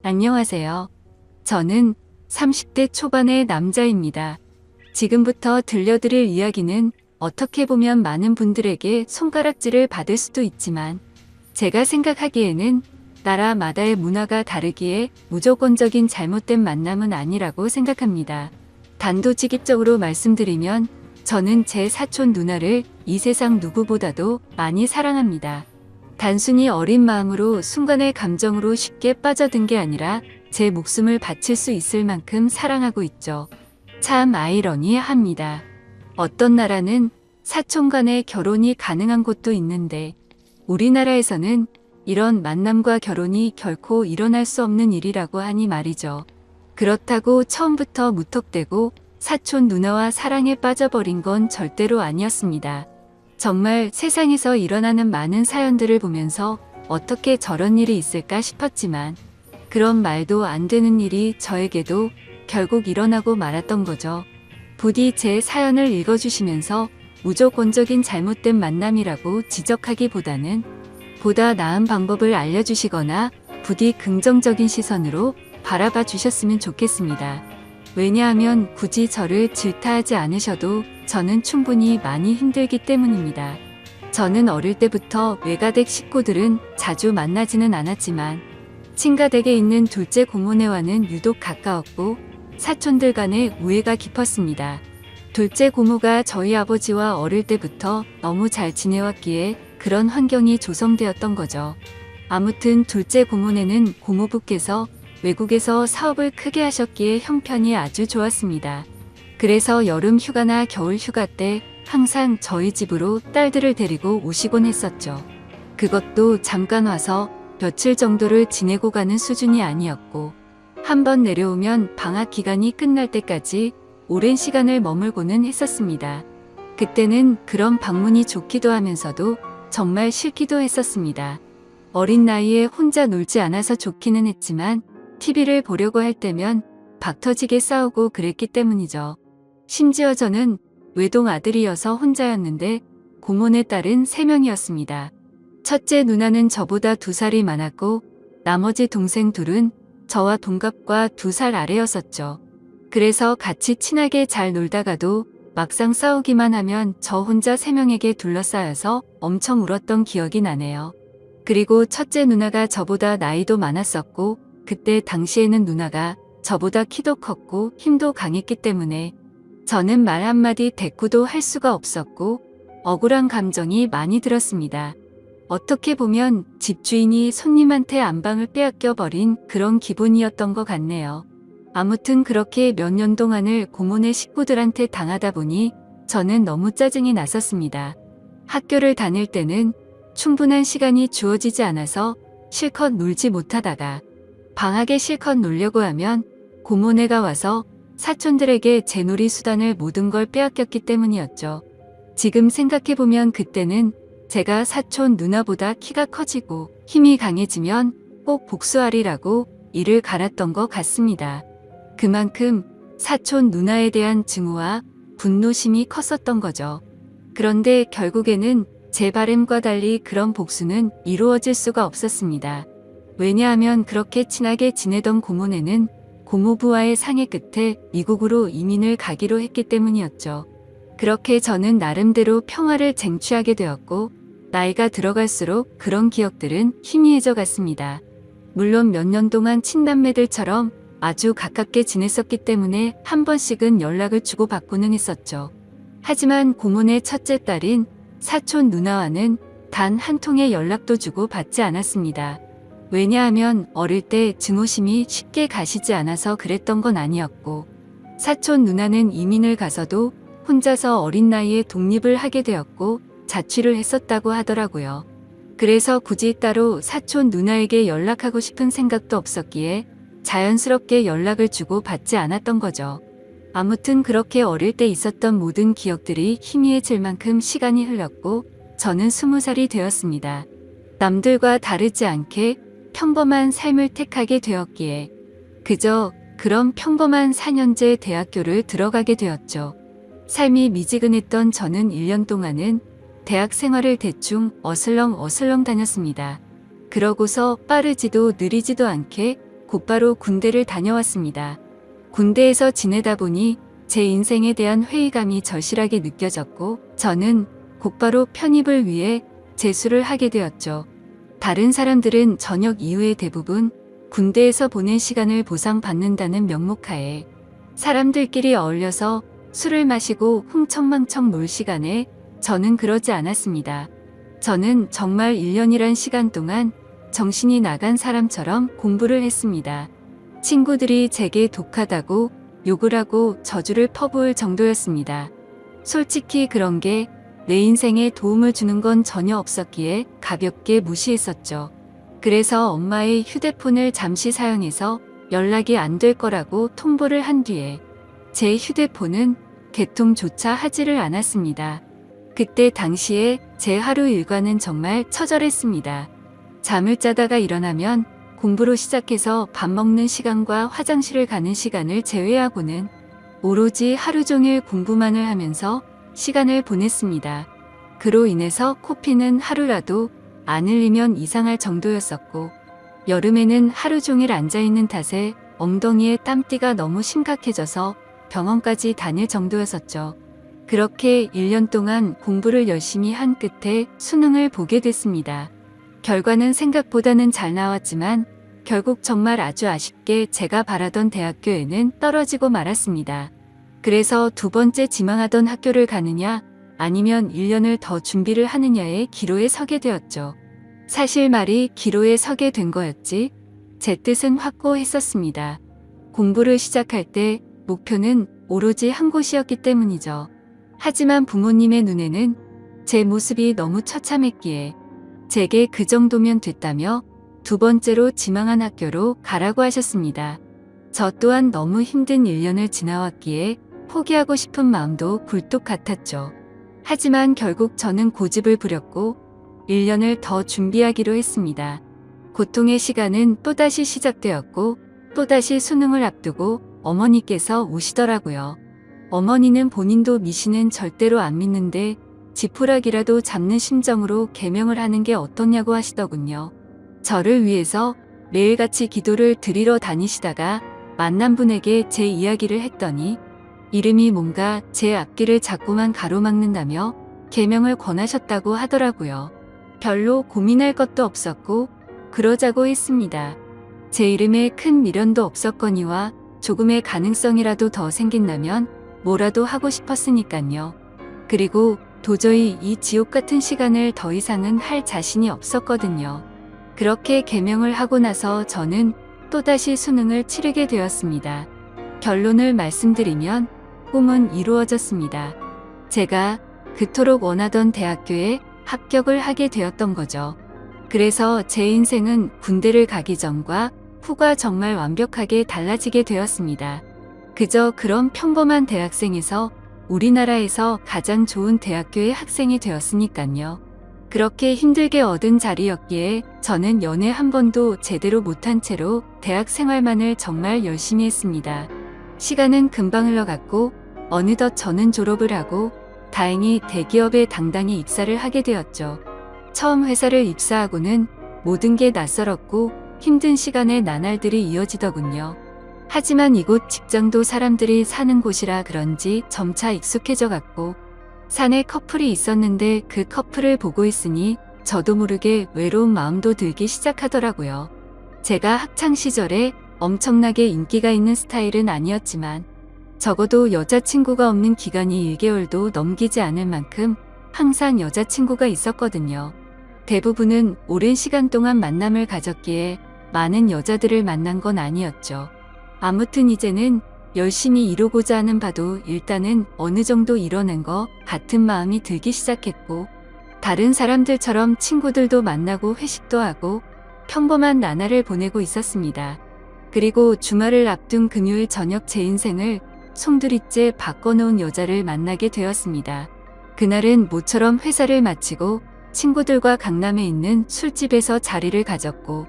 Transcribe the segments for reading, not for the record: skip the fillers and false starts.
안녕하세요. 저는 30대 초반의 남자입니다. 지금부터 들려드릴 이야기는 어떻게 보면 많은 분들에게 손가락질을 받을 수도 있지만 제가 생각하기에는 나라마다의 문화가 다르기에 무조건적인 잘못된 만남은 아니라고 생각합니다. 단도직입적으로 말씀드리면 저는 제 사촌 누나를 이 세상 누구보다도 많이 사랑합니다. 단순히 어린 마음으로 순간의 감정으로 쉽게 빠져든 게 아니라 제 목숨을 바칠 수 있을 만큼 사랑하고 있죠. 참 아이러니합니다. 어떤 나라는 사촌 간의 결혼이 가능한 곳도 있는데 우리나라에서는 이런 만남과 결혼이 결코 일어날 수 없는 일이라고 하니 말이죠. 그렇다고 처음부터 무턱대고 사촌 누나와 사랑에 빠져버린 건 절대로 아니었습니다. 정말 세상에서 일어나는 많은 사연들을 보면서 어떻게 저런 일이 있을까 싶었지만 그런 말도 안 되는 일이 저에게도 결국 일어나고 말았던 거죠. 부디 제 사연을 읽어주시면서 무조건적인 잘못된 만남이라고 지적하기보다는 보다 나은 방법을 알려주시거나 부디 긍정적인 시선으로 바라봐 주셨으면 좋겠습니다. 왜냐하면 굳이 저를 질타하지 않으셔도 저는 충분히 많이 힘들기 때문입니다. 저는 어릴 때부터 외가댁 식구들은 자주 만나지는 않았지만 친가댁에 있는 둘째 고모네와는 유독 가까웠고 사촌들 간의 우애가 깊었습니다. 둘째 고모가 저희 아버지와 어릴 때부터 너무 잘 지내왔기에 그런 환경이 조성되었던 거죠. 아무튼 둘째 고모네는 고모부께서 외국에서 사업을 크게 하셨기에 형편이 아주 좋았습니다. 그래서 여름 휴가나 겨울 휴가 때 항상 저희 집으로 딸들을 데리고 오시곤 했었죠. 그것도 잠깐 와서 며칠 정도를 지내고 가는 수준이 아니었고 한번 내려오면 방학 기간이 끝날 때까지 오랜 시간을 머물고는 했었습니다. 그때는 그런 방문이 좋기도 하면서도 정말 싫기도 했었습니다. 어린 나이에 혼자 놀지 않아서 좋기는 했지만 TV를 보려고 할 때면 박터지게 싸우고 그랬기 때문이죠. 심지어 저는 외동 아들이어서 혼자였는데 고모네 딸은 3명이었습니다. 첫째 누나는 저보다 2살이 많았고 나머지 동생 둘은 저와 동갑과 2살 아래였었죠. 그래서 같이 친하게 잘 놀다가도 막상 싸우기만 하면 저 혼자 3명에게 둘러싸여서 엄청 울었던 기억이 나네요. 그리고 첫째 누나가 저보다 나이도 많았었고 그때 당시에는 누나가 저보다 키도 컸고 힘도 강했기 때문에 저는 말 한마디 대꾸도 할 수가 없었고 억울한 감정이 많이 들었습니다. 어떻게 보면 집주인이 손님한테 안방을 빼앗겨 버린 그런 기분이었던 것 같네요. 아무튼 그렇게 몇 년 동안을 고모네 식구들한테 당하다 보니 저는 너무 짜증이 났었습니다. 학교를 다닐 때는 충분한 시간이 주어지지 않아서 실컷 놀지 못하다가 방학에 실컷 놀려고 하면 고모네가 와서 사촌들에게 제 놀이 수단을 모든 걸 빼앗겼기 때문이었죠. 지금 생각해보면 그때는 제가 사촌 누나보다 키가 커지고 힘이 강해지면 꼭 복수하리라고 이를 갈았던 것 같습니다. 그만큼 사촌 누나에 대한 증오와 분노심이 컸었던 거죠. 그런데 결국에는 제 바람과 달리 그런 복수는 이루어질 수가 없었습니다. 왜냐하면 그렇게 친하게 지내던 고모네는 고모부와의 상의 끝에 미국으로 이민을 가기로 했기 때문이었죠. 그렇게 저는 나름대로 평화를 쟁취하게 되었고 나이가 들어갈수록 그런 기억들은 희미해져 갔습니다. 물론 몇 년 동안 친남매들처럼 아주 가깝게 지냈었기 때문에 한 번씩은 연락을 주고받고는 했었죠. 하지만 고모네 첫째 딸인 사촌 누나와는 단 한 통의 연락도 주고받지 않았습니다. 왜냐하면 어릴 때 증오심이 쉽게 가시지 않아서 그랬던 건 아니었고 사촌 누나는 이민을 가서도 혼자서 어린 나이에 독립을 하게 되었고 자취를 했었다고 하더라고요. 그래서 굳이 따로 사촌 누나에게 연락하고 싶은 생각도 없었기에 자연스럽게 연락을 주고 받지 않았던 거죠. 아무튼 그렇게 어릴 때 있었던 모든 기억들이 희미해질 만큼 시간이 흘렀고 저는 20살이 되었습니다. 남들과 다르지 않게 평범한 삶을 택하게 되었기에 그저 그런 평범한 4년제 대학교를 들어가게 되었죠. 삶이 미지근했던 저는 1년 동안은 대학 생활을 대충 어슬렁 다녔습니다. 그러고서 빠르지도 느리지도 않게 곧바로 군대를 다녀왔습니다. 군대에서 지내다 보니 제 인생에 대한 회의감이 절실하게 느껴졌고 저는 곧바로 편입을 위해 재수를 하게 되었죠. 다른 사람들은 저녁 이후에 대부분 군대에서 보낸 시간을 보상받는다는 명목하에 사람들끼리 어울려서 술을 마시고 흥청망청 놀 시간에 저는 그러지 않았습니다. 저는 정말 1년이란 시간 동안 정신이 나간 사람처럼 공부를 했습니다. 친구들이 제게 독하다고 욕을 하고 저주를 퍼부을 정도였습니다. 솔직히 그런 게 내 인생에 도움을 주는 건 전혀 없었기에 가볍게 무시했었죠. 그래서 엄마의 휴대폰을 잠시 사용해서 연락이 안 될 거라고 통보를 한 뒤에 제 휴대폰은 개통조차 하지를 않았습니다. 그때 당시에 제 하루 일과는 정말 처절했습니다. 잠을 자다가 일어나면 공부로 시작해서 밥 먹는 시간과 화장실을 가는 시간을 제외하고는 오로지 하루 종일 공부만을 하면서 시간을 보냈습니다. 그로 인해서 코피는 하루라도 안 흘리면 이상할 정도였었고 여름에는 하루 종일 앉아있는 탓에 엉덩이에 땀띠가 너무 심각해져서 병원까지 다닐 정도였었죠. 그렇게 1년 동안 공부를 열심히 한 끝에 수능을 보게 됐습니다. 결과는 생각보다는 잘 나왔지만 결국 정말 아주 아쉽게 제가 바라던 대학교에는 떨어지고 말았습니다. 그래서 두 번째 지망하던 학교를 가느냐 아니면 1년을 더 준비를 하느냐의 기로에 서게 되었죠. 사실 말이 기로에 서게 된 거였지 제 뜻은 확고했었습니다. 공부를 시작할 때 목표는 오로지 한 곳이었기 때문이죠. 하지만 부모님의 눈에는 제 모습이 너무 처참했기에 제게 그 정도면 됐다며 두 번째로 지망한 학교로 가라고 하셨습니다. 저 또한 너무 힘든 1년을 지나왔기에 포기하고 싶은 마음도 굴뚝 같았죠. 하지만 결국 저는 고집을 부렸고 1년을 더 준비하기로 했습니다. 고통의 시간은 또다시 시작되었고 또다시 수능을 앞두고 어머니께서 오시더라고요. 어머니는 본인도 미신은 절대로 안 믿는데 지푸라기라도 잡는 심정으로 계명을 하는 게 어떻냐고 하시더군요. 저를 위해서 매일같이 기도를 드리러 다니시다가 만난 분에게 제 이야기를 했더니 이름이 뭔가 제 앞길을 자꾸만 가로막는다며 계명을 권하셨다고 하더라고요. 별로 고민할 것도 없었고 그러자고 했습니다. 제 이름에 큰 미련도 없었거니와 조금의 가능성이라도 더 생긴다면 뭐라도 하고 싶었으니깐요. 그리고 도저히 이 지옥 같은 시간을 더 이상은 할 자신이 없었거든요. 그렇게 계명을 하고 나서 저는 또다시 수능을 치르게 되었습니다. 결론을 말씀드리면 꿈은 이루어졌습니다. 제가 그토록 원하던 대학교에 합격을 하게 되었던 거죠. 그래서 제 인생은 군대를 가기 전과 후가 정말 완벽하게 달라지게 되었습니다. 그저 그런 평범한 대학생에서 우리나라에서 가장 좋은 대학교의 학생이 되었으니깐요. 그렇게 힘들게 얻은 자리였기에 저는 연애 한 번도 제대로 못한 채로 대학 생활만을 정말 열심히 했습니다. 시간은 금방 흘러갔고 어느덧 저는 졸업을 하고 다행히 대기업에 당당히 입사를 하게 되었죠. 처음 회사를 입사하고는 모든 게 낯설었고 힘든 시간의 나날들이 이어지더군요. 하지만 이곳 직장도 사람들이 사는 곳이라 그런지 점차 익숙해져 갔고 산에 커플이 있었는데 그 커플을 보고 있으니 저도 모르게 외로운 마음도 들기 시작하더라고요. 제가 학창시절에 엄청나게 인기가 있는 스타일은 아니었지만 적어도 여자친구가 없는 기간이 1개월도 넘기지 않을 만큼 항상 여자친구가 있었거든요. 대부분은 오랜 시간 동안 만남을 가졌기에 많은 여자들을 만난 건 아니었죠. 아무튼 이제는 열심히 이루고자 하는 바도 일단은 어느 정도 이뤄낸 거 같은 마음이 들기 시작했고 다른 사람들처럼 친구들도 만나고 회식도 하고 평범한 나날을 보내고 있었습니다. 그리고 주말을 앞둔 금요일 저녁 제 인생을 송두리째 바꿔놓은 여자를 만나게 되었습니다. 그날은 모처럼 회사를 마치고 친구들과 강남에 있는 술집에서 자리를 가졌고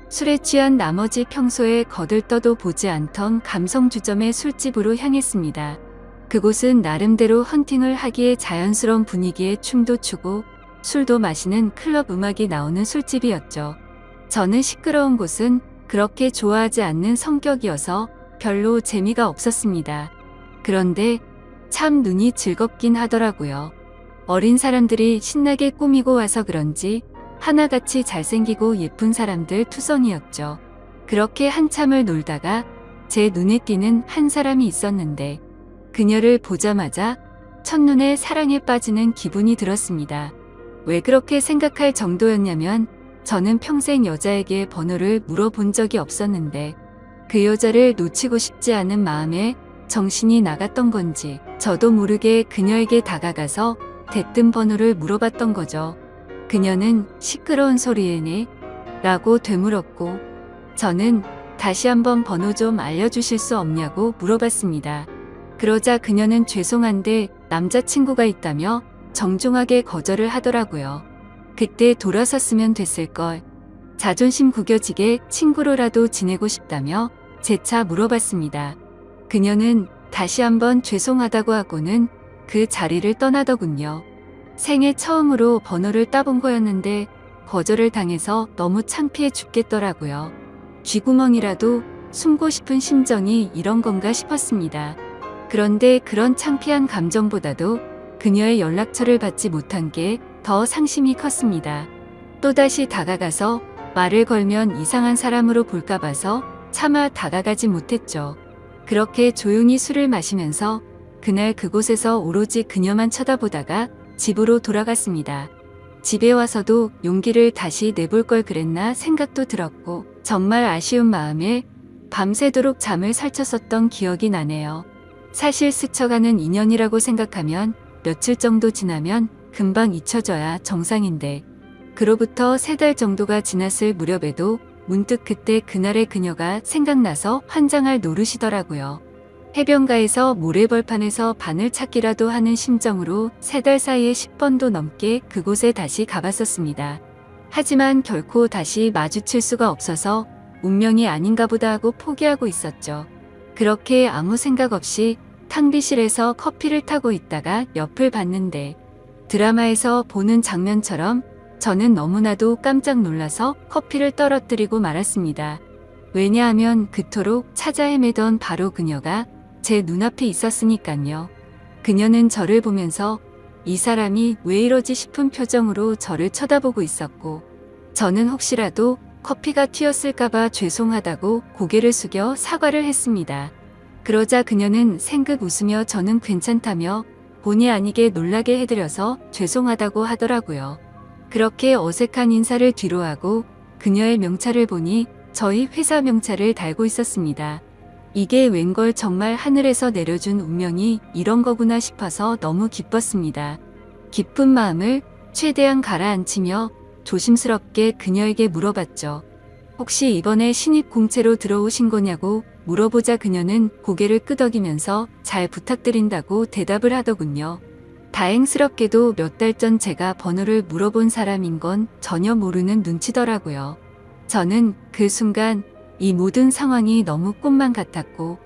술에 취한 나머지 평소에 거들떠도 보지 않던 감성주점의 술집으로 향했습니다. 그곳은 나름대로 헌팅을 하기에 자연스러운 분위기에 춤도 추고 술도 마시는 클럽 음악이 나오는 술집이었죠. 저는 시끄러운 곳은 그렇게 좋아하지 않는 성격이어서 별로 재미가 없었습니다. 그런데 참 눈이 즐겁긴 하더라고요. 어린 사람들이 신나게 꾸미고 와서 그런지 하나같이 잘생기고 예쁜 사람들 투성이었죠. 그렇게 한참을 놀다가 제 눈에 띄는 한 사람이 있었는데 그녀를 보자마자 첫눈에 사랑에 빠지는 기분이 들었습니다. 왜 그렇게 생각할 정도였냐면 저는 평생 여자에게 번호를 물어본 적이 없었는데 그 여자를 놓치고 싶지 않은 마음에 정신이 나갔던 건지 저도 모르게 그녀에게 다가가서 대뜸 번호를 물어봤던 거죠. 그녀는 시끄러운 소리에 네? 라고 되물었고 저는 다시 한번 번호 좀 알려주실 수 없냐고 물어봤습니다. 그러자 그녀는 죄송한데 남자친구가 있다며 정중하게 거절을 하더라고요. 그때 돌아섰으면 됐을걸. 자존심 구겨지게 친구로라도 지내고 싶다며 재차 물어봤습니다. 그녀는 다시 한번 죄송하다고 하고는 그 자리를 떠나더군요. 생애 처음으로 번호를 따본 거였는데 거절을 당해서 너무 창피해 죽겠더라고요. 쥐구멍이라도 숨고 싶은 심정이 이런 건가 싶었습니다. 그런데 그런 창피한 감정보다도 그녀의 연락처를 받지 못한 게 더 상심이 컸습니다. 또다시 다가가서 말을 걸면 이상한 사람으로 볼까 봐서 차마 다가가지 못했죠. 그렇게 조용히 술을 마시면서 그날 그곳에서 오로지 그녀만 쳐다보다가 집으로 돌아갔습니다. 집에 와서도 용기를 다시 내볼 걸 그랬나 생각도 들었고 정말 아쉬운 마음에 밤새도록 잠을 설쳤었던 기억이 나네요. 사실 스쳐가는 인연이라고 생각하면 며칠 정도 지나면 금방 잊혀져야 정상인데 그로부터 3달 정도가 지났을 무렵에도 문득 그때 그날의 그녀가 생각나서 환장할 노릇이더라고요. 해변가에서 모래벌판에서 바늘 찾기라도 하는 심정으로 3달 사이에 10번도 넘게 그곳에 다시 가봤었습니다. 하지만 결코 다시 마주칠 수가 없어서 운명이 아닌가 보다 하고 포기하고 있었죠. 그렇게 아무 생각 없이 탕비실에서 커피를 타고 있다가 옆을 봤는데 드라마에서 보는 장면처럼 저는 너무나도 깜짝 놀라서 커피를 떨어뜨리고 말았습니다. 왜냐하면 그토록 찾아 헤매던 바로 그녀가 제 눈앞에 있었으니깐요. 그녀는 저를 보면서 이 사람이 왜 이러지 싶은 표정으로 저를 쳐다보고 있었고 저는 혹시라도 커피가 튀었을까봐 죄송하다고 고개를 숙여 사과를 했습니다. 그러자 그녀는 생긋 웃으며 저는 괜찮다며 본의 아니게 놀라게 해드려서 죄송하다고 하더라고요. 그렇게 어색한 인사를 뒤로하고 그녀의 명찰을 보니 저희 회사 명찰을 달고 있었습니다. 이게 웬걸 정말 하늘에서 내려준 운명이 이런 거구나 싶어서 너무 기뻤습니다. 기쁜 마음을 최대한 가라앉히며 조심스럽게 그녀에게 물어봤죠. 혹시 이번에 신입 공채로 들어오신 거냐고 물어보자 그녀는 고개를 끄덕이면서 잘 부탁드린다고 대답을 하더군요. 다행스럽게도 몇 달 전 제가 번호를 물어본 사람인 건 전혀 모르는 눈치더라고요. 저는 그 순간 이 모든 상황이 너무 꿈만 같았고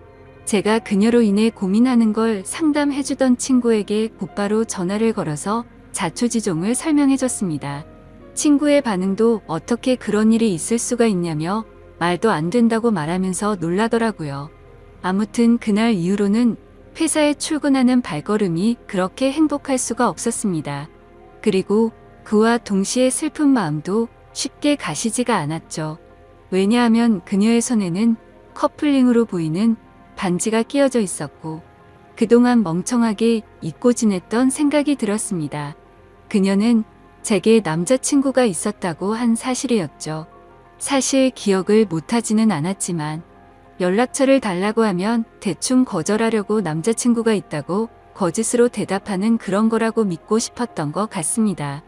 제가 그녀로 인해 고민하는 걸 상담해주던 친구에게 곧바로 전화를 걸어서 자초지종을 설명해줬습니다. 친구의 반응도 어떻게 그런 일이 있을 수가 있냐며 말도 안 된다고 말하면서 놀라더라고요. 아무튼 그날 이후로는 회사에 출근하는 발걸음이 그렇게 행복할 수가 없었습니다. 그리고 그와 동시에 슬픈 마음도 쉽게 가시지가 않았죠. 왜냐하면 그녀의 손에는 커플링으로 보이는 반지가 끼어져 있었고 그동안 멍청하게 잊고 지냈던 생각이 들었습니다. 그녀는 제게 남자친구가 있었다고 한 사실이었죠. 사실 기억을 못하지는 않았지만 연락처를 달라고 하면 대충 거절하려고 남자친구가 있다고 거짓으로 대답하는 그런 거라고 믿고 싶었던 것 같습니다.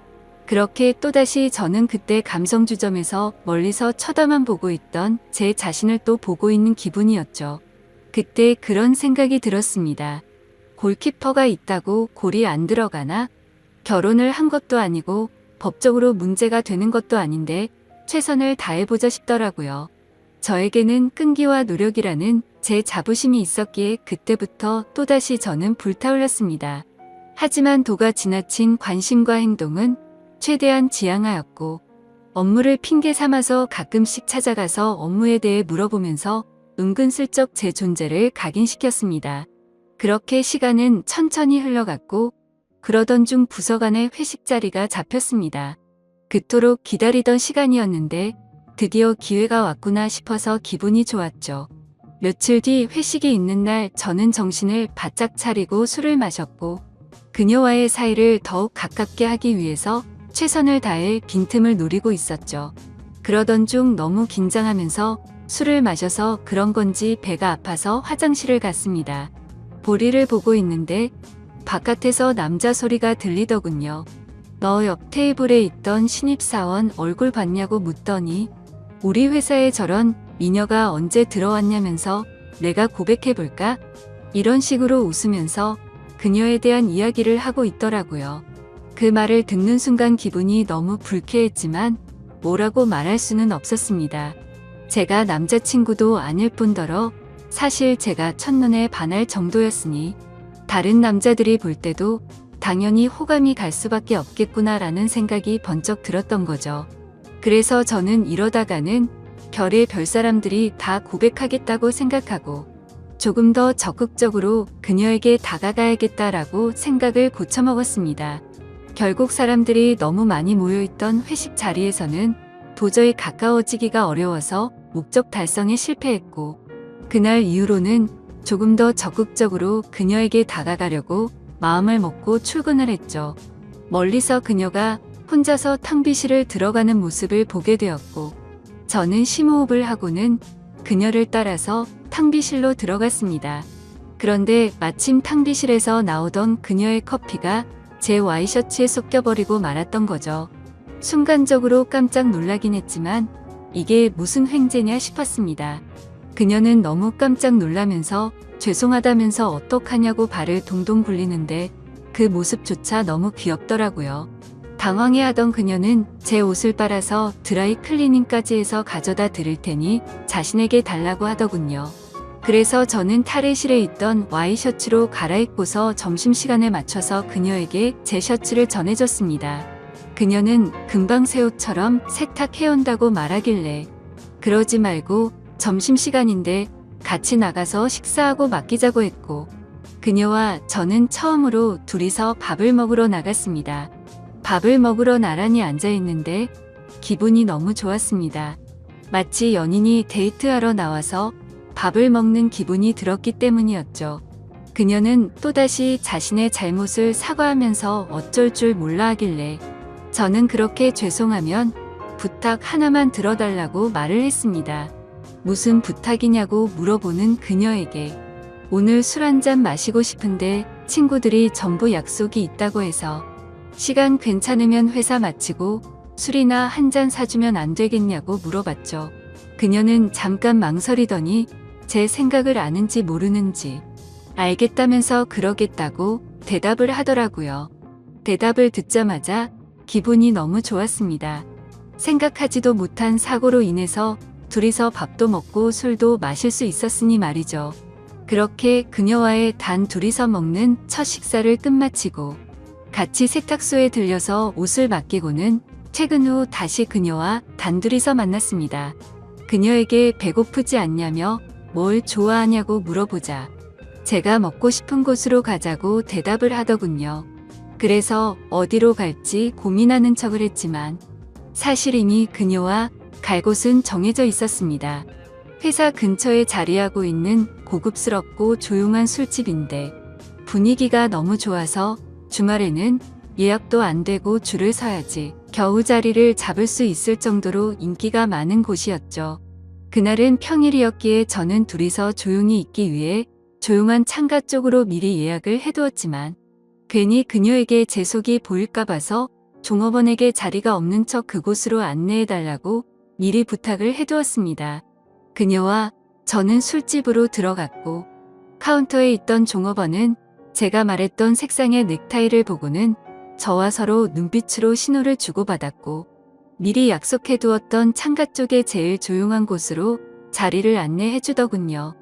그렇게 또다시 저는 그때 감성주점에서 멀리서 쳐다만 보고 있던 제 자신을 또 보고 있는 기분이었죠. 그때 그런 생각이 들었습니다. 골키퍼가 있다고 골이 안 들어가나? 결혼을 한 것도 아니고 법적으로 문제가 되는 것도 아닌데 최선을 다해보자 싶더라고요. 저에게는 끈기와 노력이라는 제 자부심이 있었기에 그때부터 또다시 저는 불타올랐습니다. 하지만 도가 지나친 관심과 행동은 최대한 지양하였고 업무를 핑계 삼아서 가끔씩 찾아가서 업무에 대해 물어보면서 은근슬쩍 제 존재를 각인시켰습니다. 그렇게 시간은 천천히 흘러갔고 그러던 중 부서 간의 회식 자리가 잡혔습니다. 그토록 기다리던 시간이었는데 드디어 기회가 왔구나 싶어서 기분이 좋았죠. 며칠 뒤 회식이 있는 날 저는 정신을 바짝 차리고 술을 마셨고 그녀와의 사이를 더욱 가깝게 하기 위해서 최선을 다해 빈틈을 노리고 있었죠. 그러던 중 너무 긴장하면서 술을 마셔서 그런 건지 배가 아파서 화장실을 갔습니다. 볼일을 보고 있는데 바깥에서 남자 소리가 들리더군요. 너 옆 테이블에 있던 신입사원 얼굴 봤냐고 묻더니 우리 회사에 저런 미녀가 언제 들어왔냐면서 내가 고백해볼까? 이런 식으로 웃으면서 그녀에 대한 이야기를 하고 있더라고요. 그 말을 듣는 순간 기분이 너무 불쾌했지만 뭐라고 말할 수는 없었습니다. 제가 남자친구도 아닐 뿐더러 사실 제가 첫눈에 반할 정도였으니 다른 남자들이 볼 때도 당연히 호감이 갈 수밖에 없겠구나라는 생각이 번쩍 들었던 거죠. 그래서 저는 이러다가는 별의 별 사람들이 다 고백하겠다고 생각하고 조금 더 적극적으로 그녀에게 다가가야겠다라고 생각을 고쳐먹었습니다. 결국 사람들이 너무 많이 모여있던 회식 자리에서는 도저히 가까워지기가 어려워서 목적 달성에 실패했고 그날 이후로는 조금 더 적극적으로 그녀에게 다가가려고 마음을 먹고 출근을 했죠. 멀리서 그녀가 혼자서 탕비실을 들어가는 모습을 보게 되었고 저는 심호흡을 하고는 그녀를 따라서 탕비실로 들어갔습니다. 그런데 마침 탕비실에서 나오던 그녀의 커피가 제 와이셔츠에 쏟겨버리고 말았던 거죠. 순간적으로 깜짝 놀라긴 했지만 이게 무슨 횡재냐 싶었습니다. 그녀는 너무 깜짝 놀라면서 죄송하다면서 어떡하냐고 발을 동동 굴리는데 그 모습조차 너무 귀엽더라고요. 당황해하던 그녀는 제 옷을 빨아서 드라이 클리닝까지 해서 가져다 드릴 테니 자신에게 달라고 하더군요. 그래서 저는 탈의실에 있던 와이셔츠로 갈아입고서 점심시간에 맞춰서 그녀에게 제 셔츠를 전해줬습니다. 그녀는 금방 새 옷처럼 세탁해온다고 말하길래 그러지 말고 점심시간인데 같이 나가서 식사하고 맡기자고 했고 그녀와 저는 처음으로 둘이서 밥을 먹으러 나갔습니다. 밥을 먹으러 나란히 앉아있는데 기분이 너무 좋았습니다. 마치 연인이 데이트하러 나와서 밥을 먹는 기분이 들었기 때문이었죠. 그녀는 또다시 자신의 잘못을 사과하면서 어쩔 줄 몰라 하길래 저는 그렇게 죄송하면 부탁 하나만 들어달라고 말을 했습니다. 무슨 부탁이냐고 물어보는 그녀에게 오늘 술 한잔 마시고 싶은데 친구들이 전부 약속이 있다고 해서 시간 괜찮으면 회사 마치고 술이나 한 잔 사주면 안 되겠냐고 물어봤죠. 그녀는 잠깐 망설이더니 제 생각을 아는지 모르는지 알겠다면서 그러겠다고 대답을 하더라고요. 대답을 듣자마자 기분이 너무 좋았습니다. 생각하지도 못한 사고로 인해서 둘이서 밥도 먹고 술도 마실 수 있었으니 말이죠. 그렇게 그녀와의 단 둘이서 먹는 첫 식사를 끝마치고 같이 세탁소에 들려서 옷을 맡기고는 퇴근 후 다시 그녀와 단둘이서 만났습니다. 그녀에게 배고프지 않냐며 뭘 좋아하냐고 물어보자 제가 먹고 싶은 곳으로 가자고 대답을 하더군요. 그래서 어디로 갈지 고민하는 척을 했지만 사실 이미 그녀와 갈 곳은 정해져 있었습니다. 회사 근처에 자리하고 있는 고급스럽고 조용한 술집인데 분위기가 너무 좋아서 주말에는 예약도 안 되고 줄을 서야지 겨우 자리를 잡을 수 있을 정도로 인기가 많은 곳이었죠. 그날은 평일이었기에 저는 둘이서 조용히 있기 위해 조용한 창가 쪽으로 미리 예약을 해두었지만 괜히 그녀에게 제 속이 보일까 봐서 종업원에게 자리가 없는 척 그곳으로 안내해달라고 미리 부탁을 해두었습니다. 그녀와 저는 술집으로 들어갔고 카운터에 있던 종업원은 제가 말했던 색상의 넥타이를 보고는 저와 서로 눈빛으로 신호를 주고받았고 미리 약속해두었던 창가 쪽에 제일 조용한 곳으로 자리를 안내해주더군요.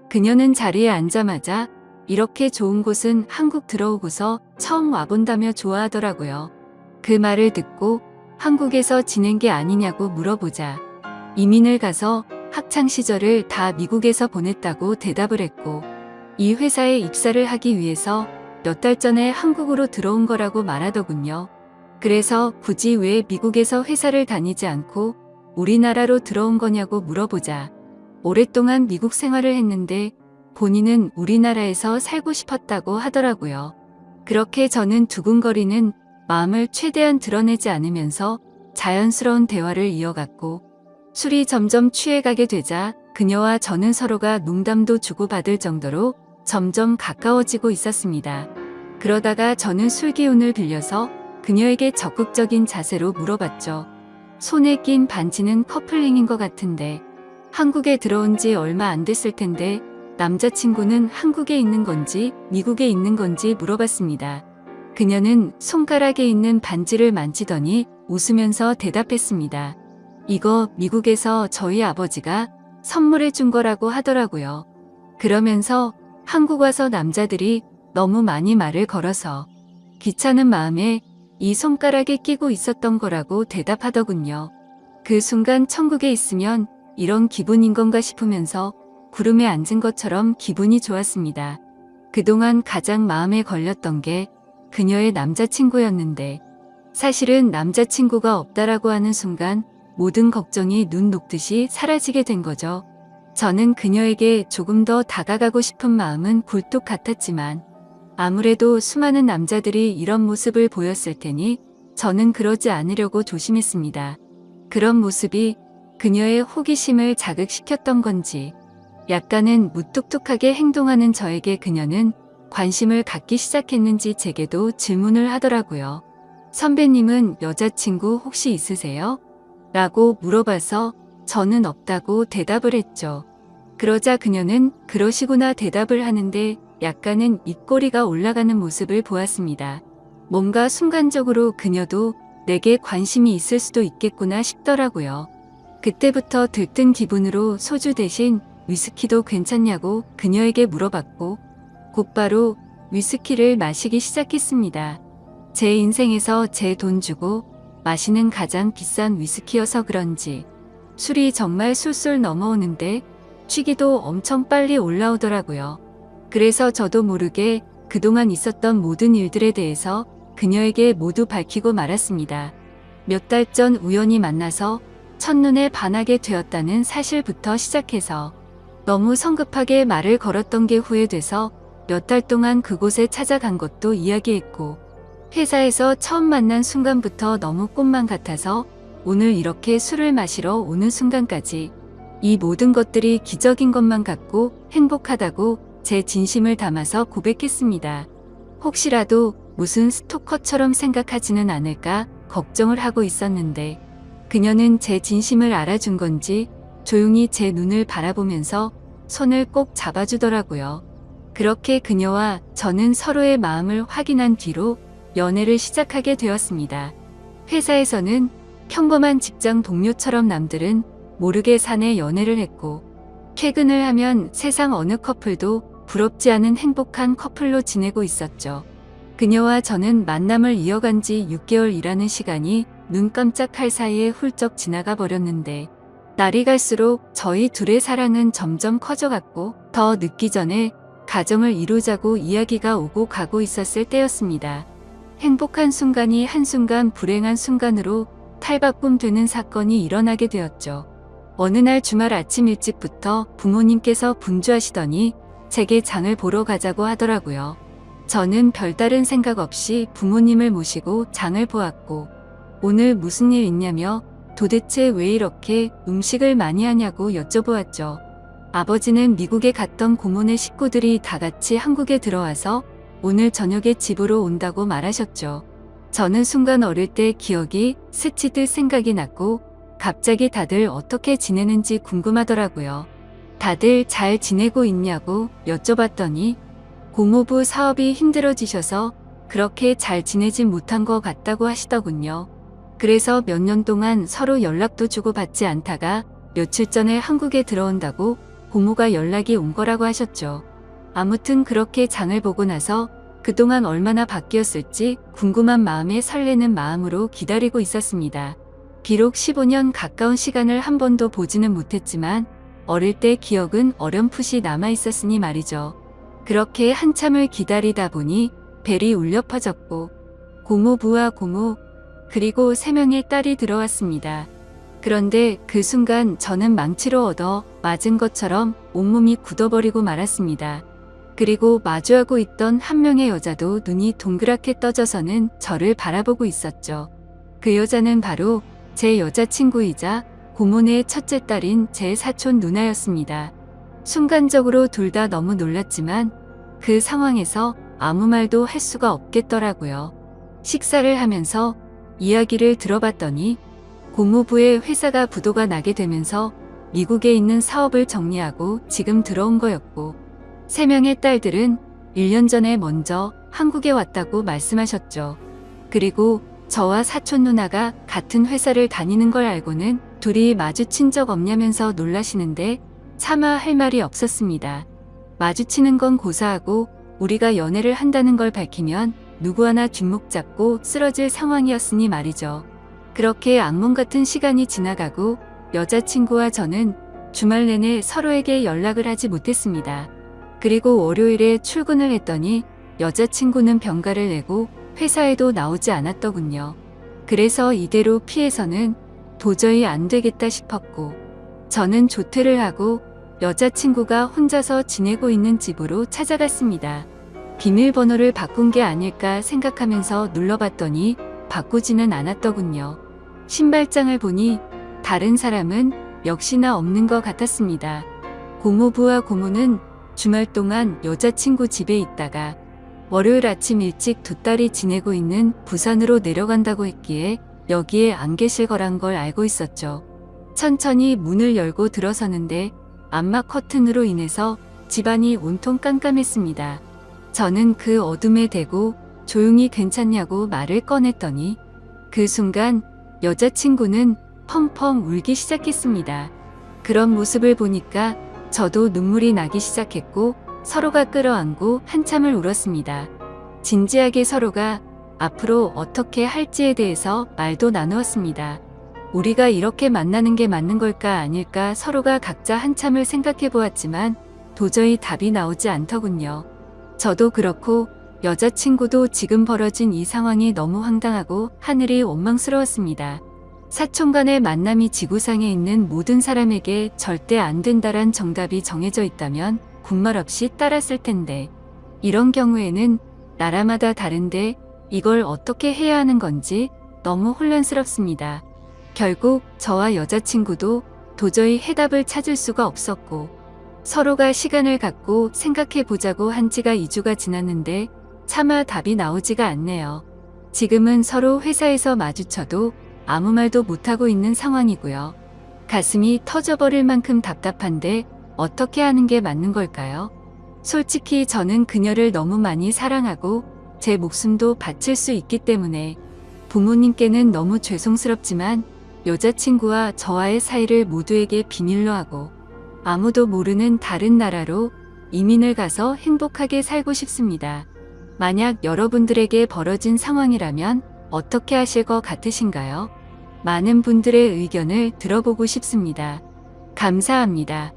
그녀는 자리에 앉자마자 이렇게 좋은 곳은 한국 들어오고서 처음 와본다며 좋아하더라고요. 그 말을 듣고 한국에서 지낸 게 아니냐고 물어보자 이민을 가서 학창 시절을 다 미국에서 보냈다고 대답을 했고 이 회사에 입사를 하기 위해서 몇 달 전에 한국으로 들어온 거라고 말하더군요. 그래서 굳이 왜 미국에서 회사를 다니지 않고 우리나라로 들어온 거냐고 물어보자 오랫동안 미국 생활을 했는데 본인은 우리나라에서 살고 싶었다고 하더라고요. 그렇게 저는 두근거리는 마음을 최대한 드러내지 않으면서 자연스러운 대화를 이어갔고 술이 점점 취해가게 되자 그녀와 저는 서로가 농담도 주고받을 정도로 점점 가까워지고 있었습니다. 그러다가 저는 술 기운을 빌려서 그녀에게 적극적인 자세로 물어봤죠. 손에 낀 반지는 커플링인 것 같은데 한국에 들어온 지 얼마 안 됐을 텐데 남자친구는 한국에 있는 건지 미국에 있는 건지 물어봤습니다. 그녀는 손가락에 있는 반지를 만지더니 웃으면서 대답했습니다. 이거 미국에서 저희 아버지가 선물해 준 거라고 하더라고요. 그러면서 한국 와서 남자들이 너무 많이 말을 걸어서 귀찮은 마음에 이 손가락에 끼고 있었던 거라고 대답하더군요. 그 순간 천국에 있으면 이런 기분인 건가 싶으면서 구름에 앉은 것처럼 기분이 좋았습니다. 그동안 가장 마음에 걸렸던 게 그녀의 남자친구였는데 사실은 남자친구가 없다라고 하는 순간 모든 걱정이 눈 녹듯이 사라지게 된 거죠. 저는 그녀에게 조금 더 다가가고 싶은 마음은 굴뚝 같았지만 아무래도 수많은 남자들이 이런 모습을 보였을 테니 저는 그러지 않으려고 조심했습니다. 그런 모습이 그녀의 호기심을 자극시켰던 건지 약간은 무뚝뚝하게 행동하는 저에게 그녀는 관심을 갖기 시작했는지 제게도 질문을 하더라고요. 선배님은 여자친구 혹시 있으세요? 라고 물어봐서 저는 없다고 대답을 했죠. 그러자 그녀는 그러시구나 대답을 하는데 약간은 입꼬리가 올라가는 모습을 보았습니다. 뭔가 순간적으로 그녀도 내게 관심이 있을 수도 있겠구나 싶더라고요. 그때부터 들뜬 기분으로 소주 대신 위스키도 괜찮냐고 그녀에게 물어봤고 곧바로 위스키를 마시기 시작했습니다. 제 인생에서 제 돈 주고 마시는 가장 비싼 위스키여서 그런지 술이 정말 술술 넘어오는데 취기도 엄청 빨리 올라오더라고요. 그래서 저도 모르게 그동안 있었던 모든 일들에 대해서 그녀에게 모두 밝히고 말았습니다. 몇 달 전 우연히 만나서 첫눈에 반하게 되었다는 사실부터 시작해서 너무 성급하게 말을 걸었던 게 후회돼서 몇 달 동안 그곳에 찾아간 것도 이야기했고 회사에서 처음 만난 순간부터 너무 꿈만 같아서 오늘 이렇게 술을 마시러 오는 순간까지 이 모든 것들이 기적인 것만 같고 행복하다고 제 진심을 담아서 고백했습니다. 혹시라도 무슨 스토커처럼 생각하지는 않을까 걱정을 하고 있었는데 그녀는 제 진심을 알아준 건지 조용히 제 눈을 바라보면서 손을 꼭 잡아주더라고요. 그렇게 그녀와 저는 서로의 마음을 확인한 뒤로 연애를 시작하게 되었습니다. 회사에서는 평범한 직장 동료처럼 남들은 모르게 사내 연애를 했고 퇴근을 하면 세상 어느 커플도 부럽지 않은 행복한 커플로 지내고 있었죠. 그녀와 저는 만남을 이어간 지 6개월이라는 시간이 눈 깜짝할 사이에 훌쩍 지나가 버렸는데 날이 갈수록 저희 둘의 사랑은 점점 커져갔고 더 늦기 전에 가정을 이루자고 이야기가 오고 가고 있었을 때였습니다. 행복한 순간이 한순간 불행한 순간으로 탈바꿈 되는 사건이 일어나게 되었죠. 어느 날 주말 아침 일찍부터 부모님께서 분주하시더니 제게 장을 보러 가자고 하더라고요. 저는 별다른 생각 없이 부모님을 모시고 장을 보았고 오늘 무슨 일 있냐며 도대체 왜 이렇게 음식을 많이 하냐고 여쭤보았죠. 아버지는 미국에 갔던 고모네 식구들이 다 같이 한국에 들어와서 오늘 저녁에 집으로 온다고 말하셨죠. 저는 순간 어릴 때 기억이 스치듯 생각이 났고 갑자기 다들 어떻게 지내는지 궁금하더라고요. 다들 잘 지내고 있냐고 여쭤봤더니 고모부 사업이 힘들어지셔서 그렇게 잘 지내진 못한 것 같다고 하시더군요. 그래서 몇 년 동안 서로 연락도 주고받지 않다가 며칠 전에 한국에 들어온다고 고모가 연락이 온 거라고 하셨죠. 아무튼 그렇게 장을 보고 나서 그동안 얼마나 바뀌었을지 궁금한 마음에 설레는 마음으로 기다리고 있었습니다. 비록 15년 가까운 시간을 한 번도 보지는 못했지만 어릴 때 기억은 어렴풋이 남아 있었으니 말이죠. 그렇게 한참을 기다리다 보니 벨이 울려 퍼졌고 고모부와 고모 그리고 3명의 딸이 들어왔습니다. 그런데 그 순간 저는 망치로 얻어 맞은 것처럼 온몸이 굳어버리고 말았습니다. 그리고 마주하고 있던 한 명의 여자도 눈이 동그랗게 떠져서는 저를 바라보고 있었죠. 그 여자는 바로 제 여자친구이자 고모네의 첫째 딸인 제 사촌 누나였습니다. 순간적으로 둘 다 너무 놀랐지만 그 상황에서 아무 말도 할 수가 없겠더라고요. 식사를 하면서 이야기를 들어봤더니 고모부의 회사가 부도가 나게 되면서 미국에 있는 사업을 정리하고 지금 들어온 거였고 3명의 딸들은 1년 전에 먼저 한국에 왔다고 말씀하셨죠. 그리고 저와 사촌 누나가 같은 회사를 다니는 걸 알고는 둘이 마주친 적 없냐면서 놀라시는데 차마 할 말이 없었습니다. 마주치는 건 고사하고 우리가 연애를 한다는 걸 밝히면 누구 하나 뒷목 잡고 쓰러질 상황이었으니 말이죠. 그렇게 악몽 같은 시간이 지나가고 여자친구와 저는 주말 내내 서로에게 연락을 하지 못했습니다. 그리고 월요일에 출근을 했더니 여자친구는 병가를 내고 회사에도 나오지 않았더군요. 그래서 이대로 피해서는 도저히 안 되겠다 싶었고 저는 조퇴를 하고 여자친구가 혼자서 지내고 있는 집으로 찾아갔습니다. 비밀번호를 바꾼 게 아닐까 생각하면서 눌러봤더니 바꾸지는 않았더군요. 신발장을 보니 다른 사람은 역시나 없는 것 같았습니다. 고모부와 고모는 주말 동안 여자친구 집에 있다가 월요일 아침 일찍 두 딸이 지내고 있는 부산으로 내려간다고 했기에 여기에 안 계실 거란 걸 알고 있었죠. 천천히 문을 열고 들어서는데 암막 커튼으로 인해서 집안이 온통 깜깜했습니다. 저는 그 어둠에 대고 조용히 괜찮냐고 말을 꺼냈더니 그 순간 여자친구는 펑펑 울기 시작했습니다. 그런 모습을 보니까 저도 눈물이 나기 시작했고 서로가 끌어안고 한참을 울었습니다. 진지하게 서로가 앞으로 어떻게 할지에 대해서 말도 나누었습니다. 우리가 이렇게 만나는 게 맞는 걸까 아닐까 서로가 각자 한참을 생각해 보았지만 도저히 답이 나오지 않더군요. 저도 그렇고 여자친구도 지금 벌어진 이 상황이 너무 황당하고 하늘이 원망스러웠습니다. 사촌 간의 만남이 지구상에 있는 모든 사람에게 절대 안 된다란 정답이 정해져 있다면 군말 없이 따랐을 텐데 이런 경우에는 나라마다 다른데 이걸 어떻게 해야 하는 건지 너무 혼란스럽습니다. 결국 저와 여자친구도 도저히 해답을 찾을 수가 없었고 서로가 시간을 갖고 생각해 보자고 한 지가 2주가 지났는데 차마 답이 나오지가 않네요. 지금은 서로 회사에서 마주쳐도 아무 말도 못하고 있는 상황이고요. 가슴이 터져버릴 만큼 답답한데 어떻게 하는 게 맞는 걸까요? 솔직히 저는 그녀를 너무 많이 사랑하고 제 목숨도 바칠 수 있기 때문에 부모님께는 너무 죄송스럽지만 여자친구와 저와의 사이를 모두에게 비밀로 하고 아무도 모르는 다른 나라로 이민을 가서 행복하게 살고 싶습니다. 만약 여러분들에게 벌어진 상황이라면 어떻게 하실 것 같으신가요? 많은 분들의 의견을 들어보고 싶습니다. 감사합니다.